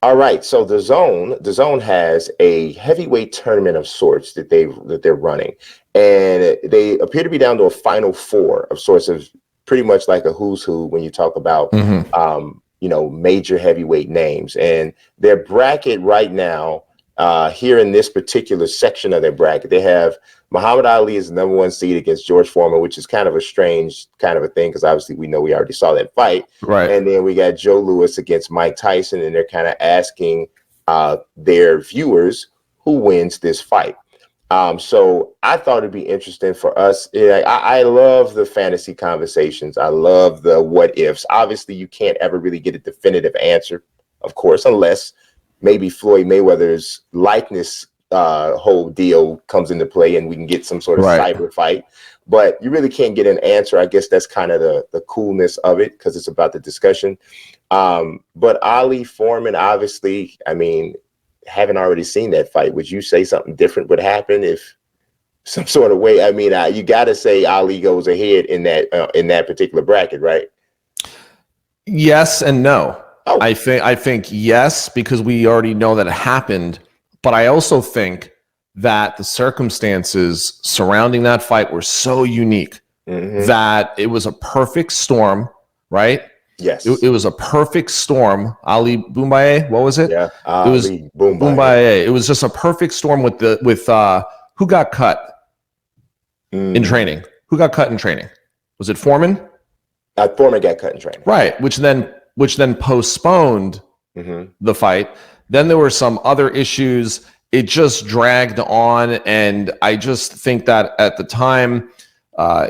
All right, so the zone has a heavyweight tournament of sorts that they're running, and they appear to be down to a final four of sorts of pretty much like a who's who when you talk about Mm-hmm. major heavyweight names. And their bracket right now, here in this particular section of their bracket, they have Muhammad Ali is the number one seed against George Foreman, which is kind of a strange kind of a thing because obviously we know we already saw that fight. Right. And then we got Joe Louis against Mike Tyson, and they're kind of asking their viewers who wins this fight. So I thought it'd be interesting for us. Yeah, I love the fantasy conversations. I love the what ifs. Obviously, you can't ever really get a definitive answer, of course, unless maybe Floyd Mayweather's likeness whole deal comes into play and we can get some sort of Right. cyber fight. But you really can't get an answer. I guess that's kind of the coolness of it because it's about the discussion. But Ali Foreman, obviously, I mean, haven't already seen that fight. Would you say something different would happen if some sort of way? I mean, you got to say Ali goes ahead in that particular bracket, right? Yes and no. Oh. I think yes, because we already know that it happened. But I also think that the circumstances surrounding that fight were so unique that it was a perfect storm, right? Yes. It was a perfect storm. Ali Boumbaye, what was it? Yeah. It was Ali Boumbaye. Boumbaye. It was just a perfect storm with who got cut in training? Who got cut in training? Was it Foreman? Foreman got cut in training. Right, which then postponed the fight. Then there were some other issues. It just dragged on, and I just think that at the time,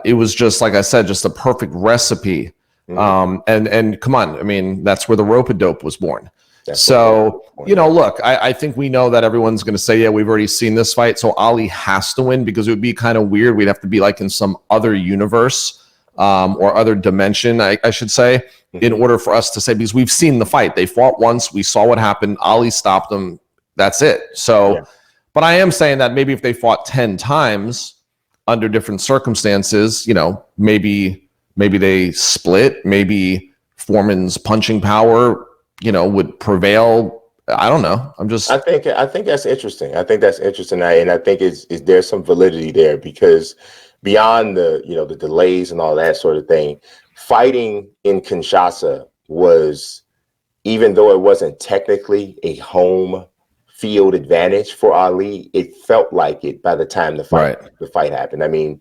it was just, like I said, just a perfect recipe. And come on, I mean, that's where the rope-a-dope was born. So, look, I think we know that everyone's going to say, yeah, we've already seen this fight, so Ali has to win because it would be kind of weird. We'd have to be like in some other universe or other dimension, I should say, in order for us to say, because we've seen the fight. They fought once. We saw what happened. Ali stopped them. That's it. So, but I am saying that maybe if they fought 10 times under different circumstances, maybe they split. Maybe Foreman's punching power, would prevail. I don't know. I think that's interesting. I think that's interesting. And I think there's some validity there because beyond the delays and all that sort of thing, fighting in Kinshasa was, even though it wasn't technically a home field advantage for Ali, it felt like it by the time the fight happened. I mean,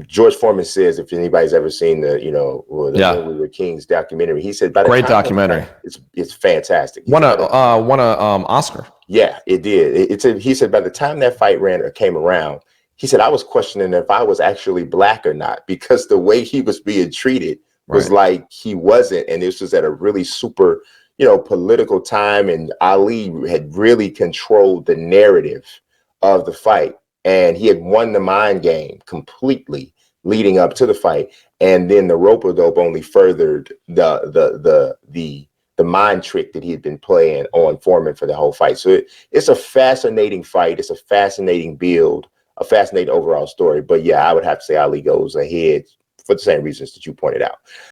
George Foreman says, if anybody's ever seen the We Were Kings documentary, he said, great documentary. It's fantastic. Won a Oscar. Yeah, it did. He said by the time that fight came around, he said, I was questioning if I was actually black or not, because the way he was being treated was like he wasn't. And this was at a really super, political time. And Ali had really controlled the narrative of the fight. And he had won the mind game completely leading up to the fight. And then the rope-a-dope only furthered the mind trick that he had been playing on Foreman for the whole fight. So it's a fascinating fight. It's a fascinating build, a fascinating overall story. But yeah, I would have to say Ali goes ahead for the same reasons that you pointed out.